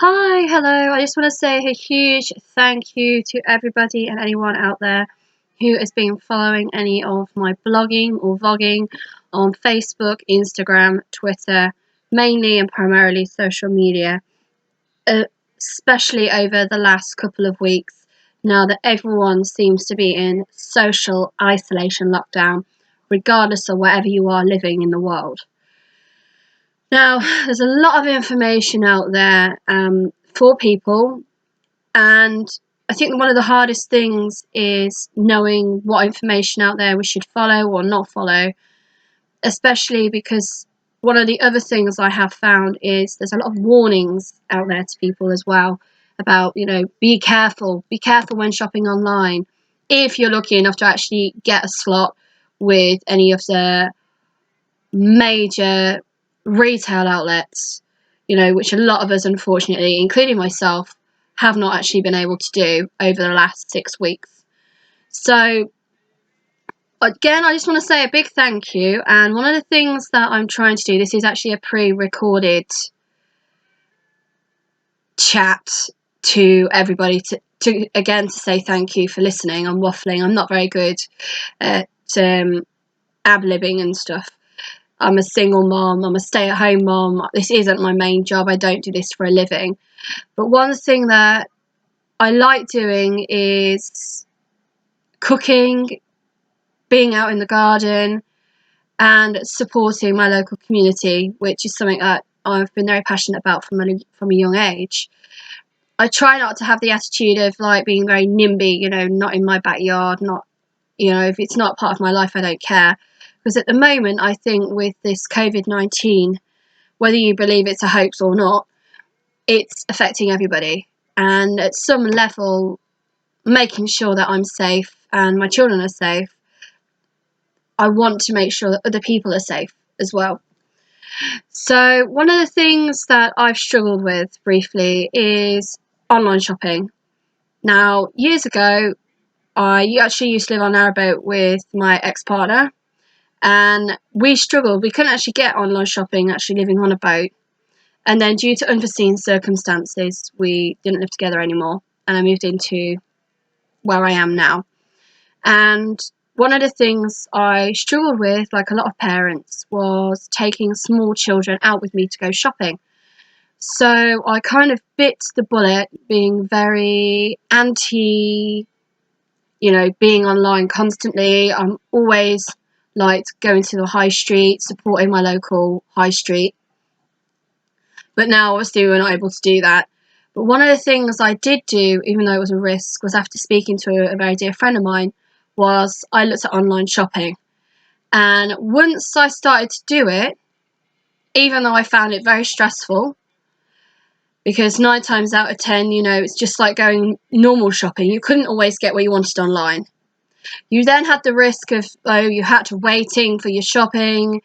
Hi, hello. I just want to say a huge thank you to everybody and anyone out there who has been following any of my blogging or vlogging on Facebook, Instagram, Twitter, mainly and primarily social media, especially over the last couple of weeks now that everyone seems to be in social isolation lockdown, regardless of wherever you are living in the world. Now, there's a lot of information out there for people, and I think one of the hardest things is knowing what information out there we should follow or not follow, especially because one of the other things I have found is there's a lot of warnings out there to people as well about, be careful when shopping online. If you're lucky enough to actually get a slot with any of the major retail outlets, which a lot of us, unfortunately, including myself, have not actually been able to do over the last 6 weeks. So, again, I just want to say a big thank you. And one of the things that I'm trying to do, this is actually a pre-recorded chat to everybody to say thank you for listening. I'm waffling. I'm not very good at ad-libbing and stuff. I'm a single mom, I'm a stay-at-home mom. This isn't my main job. I don't do this for a living. But one thing that I like doing is cooking, being out in the garden, and supporting my local community, which is something that I've been very passionate about from a young age. I try not to have the attitude of being very NIMBY, not in my backyard, not, if it's not part of my life, I don't care. Because at the moment, I think with this COVID-19, whether you believe it's a hoax or not, it's affecting everybody. And at some level, making sure that I'm safe and my children are safe, I want to make sure that other people are safe as well. So one of the things that I've struggled with briefly is online shopping. Now, years ago, I actually used to live on narrowboat with my ex-partner, and we struggled. We couldn't actually get online shopping actually living on a boat. And then due to unforeseen circumstances, we didn't live together anymore, and I moved into where I am now. And one of the things I struggled with, like a lot of parents, was taking small children out with me to go shopping. So I kind of bit the bullet, being very anti, being online constantly. I'm always liked going to the high street, supporting my local high street. But now, obviously, we're not able to do that. But one of the things I did do, even though it was a risk, was after speaking to a very dear friend of mine, was I looked at online shopping. And once I started to do it, even though I found it very stressful, because 9 times out of 10, it's just like going normal shopping. You couldn't always get what you wanted online. You then had the risk of, you had to waiting for your shopping.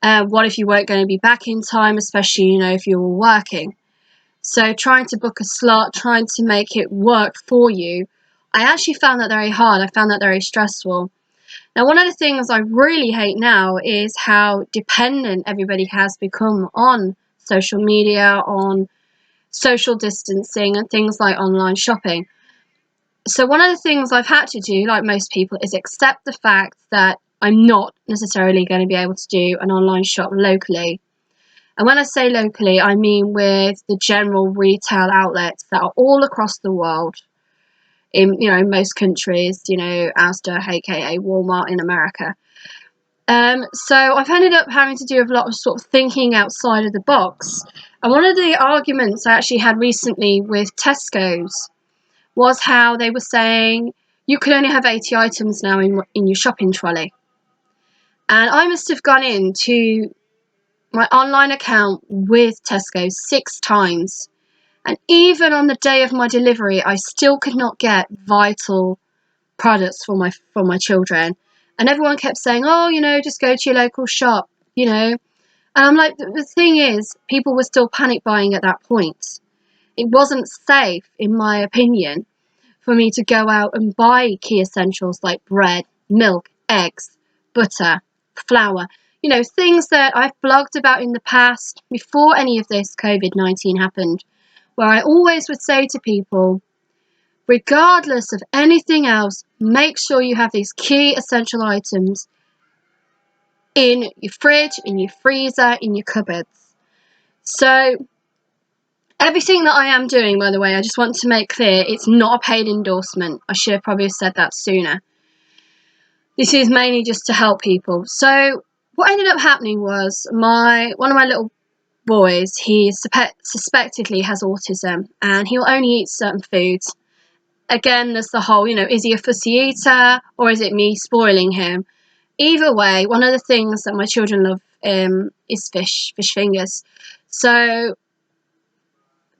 What if you weren't going to be back in time, especially, if you were working? So trying to book a slot, trying to make it work for you, I actually found that very hard. I found that very stressful. Now, one of the things I really hate now is how dependent everybody has become on social media, on social distancing, and things like online shopping. So one of the things I've had to do, like most people, is accept the fact that I'm not necessarily going to be able to do an online shop locally. And when I say locally, I mean with the general retail outlets that are all across the world in, most countries, Asda, aka Walmart in America. So I've ended up having to do a lot of sort of thinking outside of the box. And one of the arguments I actually had recently with Tesco's was how they were saying you can only have 80 items now in your shopping trolley. And I must have gone into my online account with Tesco 6 times, and even on the day of my delivery, I still could not get vital products for my children. And everyone kept saying, "Oh, just go to your local shop," And I'm like, the thing is, people were still panic buying at that point. It wasn't safe, in my opinion, for me to go out and buy key essentials like bread, milk, eggs, butter, flour, things that I've blogged about in the past before any of this COVID-19 happened, where I always would say to people, regardless of anything else, make sure you have these key essential items in your fridge, in your freezer, in your cupboards. So everything that I am doing, by the way, I just want to make clear, it's not a paid endorsement. I should have probably said that sooner. This is mainly just to help people. So what ended up happening was one of my little boys, he suspectedly has autism, and he'll only eat certain foods. Again, there's the whole, is he a fussy eater or is it me spoiling him? Either way, one of the things that my children love is fish fingers. So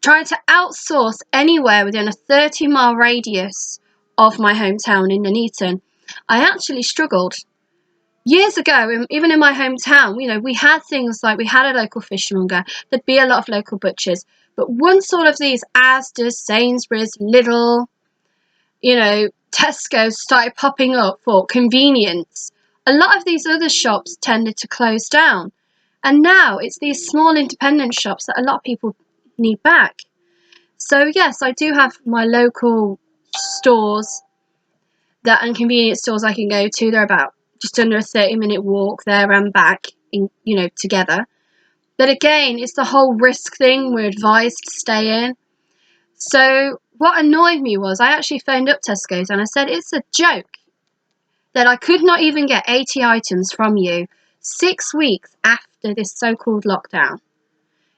trying to outsource anywhere within a 30-mile radius of my hometown in Nuneaton, I actually struggled. Years ago, even in my hometown, we had things like, we had a local fishmonger, there'd be a lot of local butchers, but once all of these Asda, Sainsbury's, Lidl, Tesco started popping up for convenience, a lot of these other shops tended to close down. And now it's these small independent shops that a lot of people need back. So yes, I do have my local stores and convenience stores I can go to. They're about just under a 30-minute walk there and back, together. But again, it's the whole risk thing. We're advised to stay in. So what annoyed me was I actually phoned up Tesco's and I said, it's a joke that I could not even get 80 items from you 6 weeks after this so-called lockdown.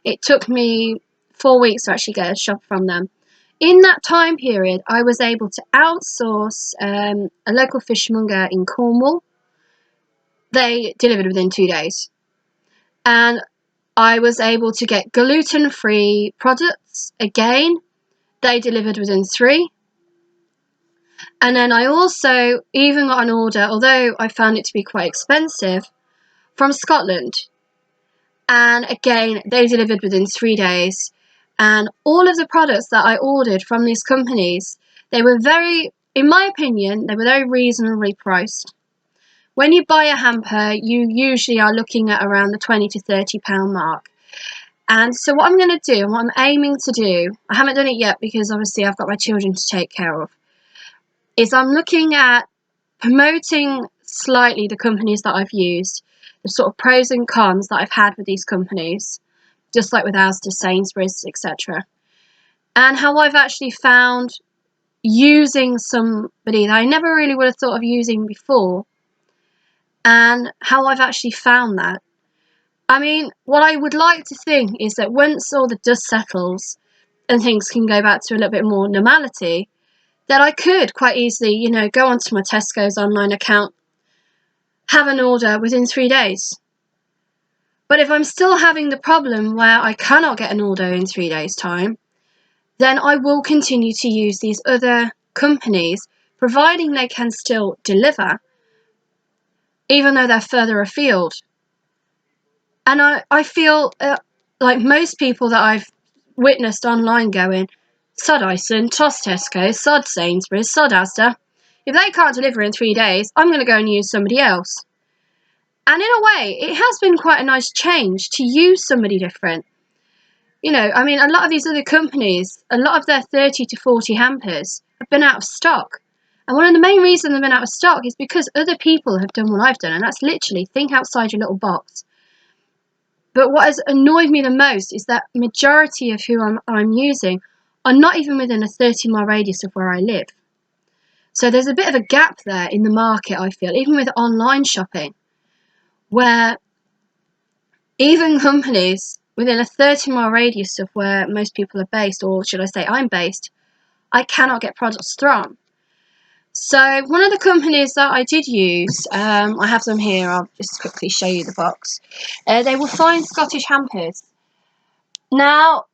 It took me 4 weeks to actually get a shop from them. In that time period, I was able to outsource a local fishmonger in Cornwall. They delivered within 2 days. And I was able to get gluten-free products. Again, they delivered within 3. And then I also even got an order, although I found it to be quite expensive, from Scotland. And again, they delivered within 3 days. And all of the products that I ordered from these companies, they were in my opinion, they were very reasonably priced. When you buy a hamper, you usually are looking at around the £20 to £30 mark. And so what I'm going to do, and what I'm aiming to do, I haven't done it yet because obviously I've got my children to take care of, is I'm looking at promoting slightly the companies that I've used, the sort of pros and cons that I've had with these companies, just like with Asda, Sainsbury's, etc. And how I've actually found using somebody that I never really would have thought of using before, and how I've actually found that. I mean, what I would like to think is that once all the dust settles and things can go back to a little bit more normality, that I could quite easily, go onto my Tesco's online account, have an order within 3 days. But if I'm still having the problem where I cannot get an order in 3 days' time, then I will continue to use these other companies, providing they can still deliver, even though they're further afield. And I feel like most people that I've witnessed online going, sod Iceland, toss Tesco, sod Sainsbury's, sod Asda. If they can't deliver in 3 days, I'm going to go and use somebody else. And in a way, it has been quite a nice change to use somebody different. A lot of these other companies, a lot of their 30 to 40 hampers have been out of stock. And one of the main reasons they've been out of stock is because other people have done what I've done, and that's literally think outside your little box. But what has annoyed me the most is that majority of who I'm using are not even within a 30-mile radius of where I live. So there's a bit of a gap there in the market, I feel, even with online shopping, where even companies within a 30-mile radius of where most people are based, or should I say I'm based, I cannot get products from. So one of the companies that I did use, I have them here, I'll just quickly show you the box. They were Fine Scottish Hampers. Now,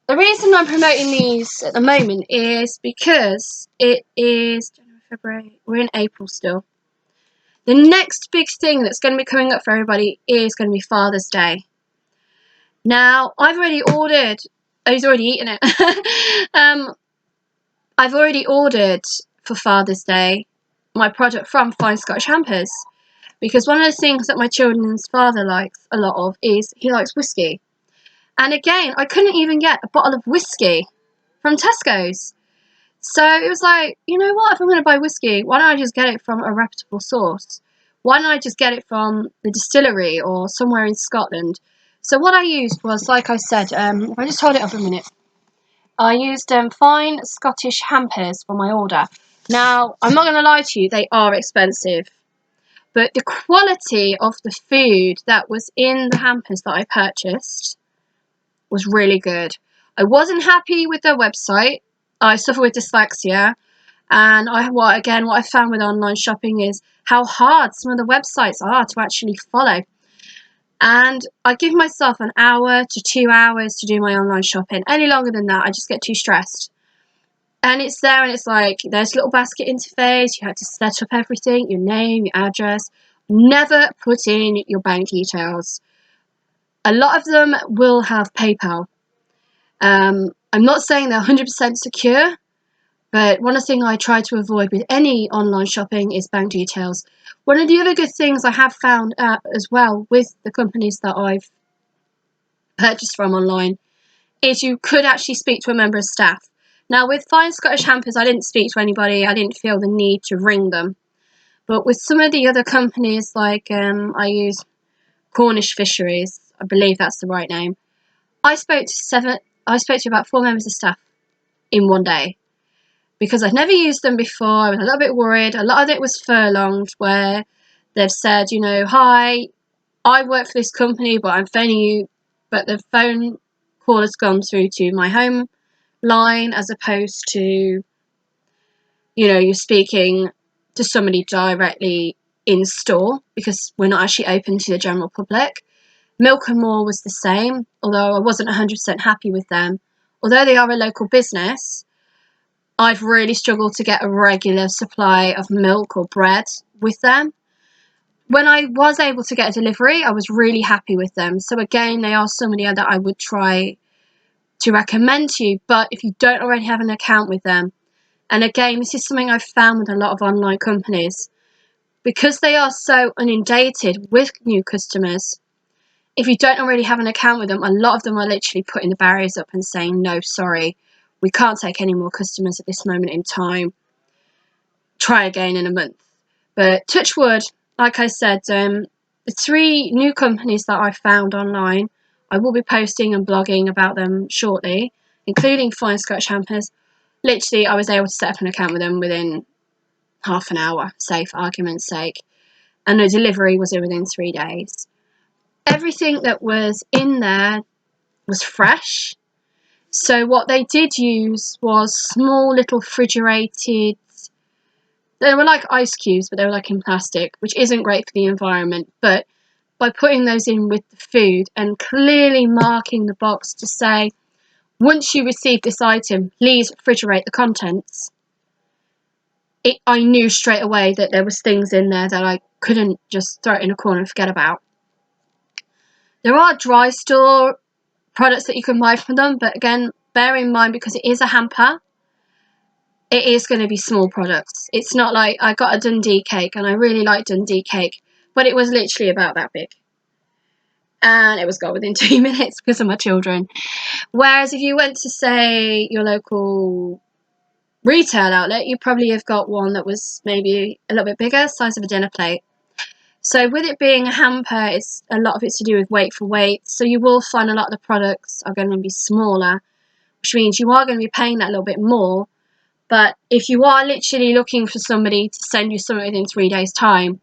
the reason I'm promoting these at the moment is because it is January, February, we're in April still. The next big thing that's going to be coming up for everybody is going to be Father's Day. Now, I've already ordered, oh, he's already eaten it. I've already ordered for Father's Day my product from Fine Scottish Hampers, because one of the things that my children's father likes a lot of is he likes whiskey. And again, I couldn't even get a bottle of whiskey from Tesco's. So it was like, you know what, if I'm going to buy whiskey, why don't I just get it from a reputable source? Why don't I just get it from the distillery or somewhere in Scotland? So what I used was, like I said, if I just hold it up a minute, I used fine Scottish hampers for my order. Now, I'm not going to lie to you, they are expensive. But the quality of the food that was in the hampers that I purchased was really good. I wasn't happy with their website. I suffer with dyslexia, and what I found with online shopping is how hard some of the websites are to actually follow. And I give myself an hour to 2 hours to do my online shopping. Any longer than that, I just get too stressed. And it's there, and it's like there's a little basket interface. You have to set up everything, your name, your address. Never put in your bank details. A lot of them will have PayPal. I'm not saying they're 100% secure, but one of the things I try to avoid with any online shopping is bank details. One of the other good things I have found out as well with the companies that I've purchased from online is you could actually speak to a member of staff. Now, with Fine Scottish Hampers, I didn't speak to anybody. I didn't feel the need to ring them. But with some of the other companies, like I use Cornish Fisheries, I believe that's the right name. I spoke to about 4 members of staff in one day because I'd never used them before. I was a little bit worried. A lot of it was furlonged, where they've said, you know, hi, I work for this company, but I'm phoning you, but the phone call has gone through to my home line as opposed to, you know, you're speaking to somebody directly in store because we're not actually open to the general public. Milk and More was the same, although I wasn't 100% happy with them. Although they are a local business, I've really struggled to get a regular supply of milk or bread with them. When I was able to get a delivery, I was really happy with them. So again, they are somebody that I would try to recommend to you. But if you don't already have an account with them, and again, this is something I've found with a lot of online companies, because they are so inundated with new customers, if you don't already have an account with them, a lot of them are literally putting the barriers up and saying, no, sorry, we can't take any more customers at this moment in time. Try again in a month. But touch wood, like I said, the 3 new companies that I found online, I will be posting and blogging about them shortly, including Fine Scottish Hampers. Literally, I was able to set up an account with them within half an hour, say for argument's sake, and the delivery was within 3 days. Everything that was in there was fresh. So what they did use was small little refrigerated, they were like ice cubes, but they were like in plastic, which isn't great for the environment. But by putting those in with the food and clearly marking the box to say, once you receive this item, please refrigerate the contents, I knew straight away that there was things in there that I couldn't just throw it in a corner and forget about. There are dry store products that you can buy from them, but again, bear in mind, because it is a hamper, it is going to be small products. It's not like I got a Dundee cake, and I really like Dundee cake, but it was literally about that big. And it was gone within 2 minutes because of my children. Whereas if you went to, say, your local retail outlet, you probably have got one that was maybe a little bit bigger, size of a dinner plate. So with it being a hamper, it's a lot of it's to do with weight for weight. So you will find a lot of the products are going to be smaller, which means you are going to be paying that little bit more. But if you are literally looking for somebody to send you something within 3 days' time,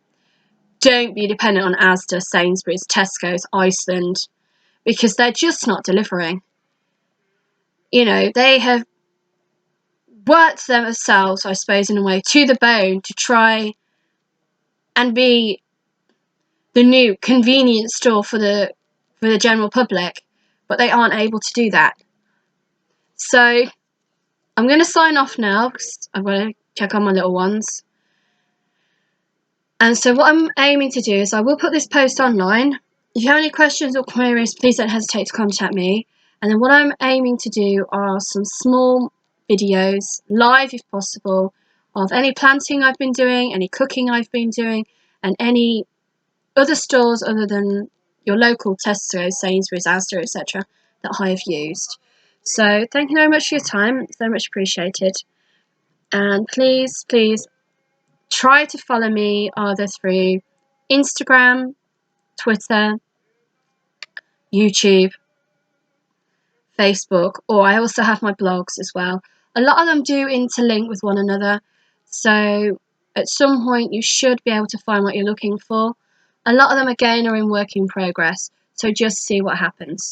don't be dependent on Asda, Sainsbury's, Tesco's, Iceland, because they're just not delivering. You know, they have worked themselves, I suppose, in a way, to the bone to try and be the new convenience store for the general public, but they aren't able to do that. So I'm going to sign off now because I've got to check on my little ones. And so what I'm aiming to do is I will put this post online. If you have any questions or queries, please don't hesitate to contact me. And then what I'm aiming to do are some small videos, live if possible, of any planting I've been doing, any cooking I've been doing, and any other stores other than your local Tesco, Sainsbury's, Asda, etc. that I have used. So thank you very much for your time. It's so much appreciated. And please try to follow me either through Instagram, Twitter, YouTube, Facebook, or I also have my blogs as well. A lot of them do interlink with one another, so at some point you should be able to find what you're looking for. A lot of them again are in work in progress, so just see what happens.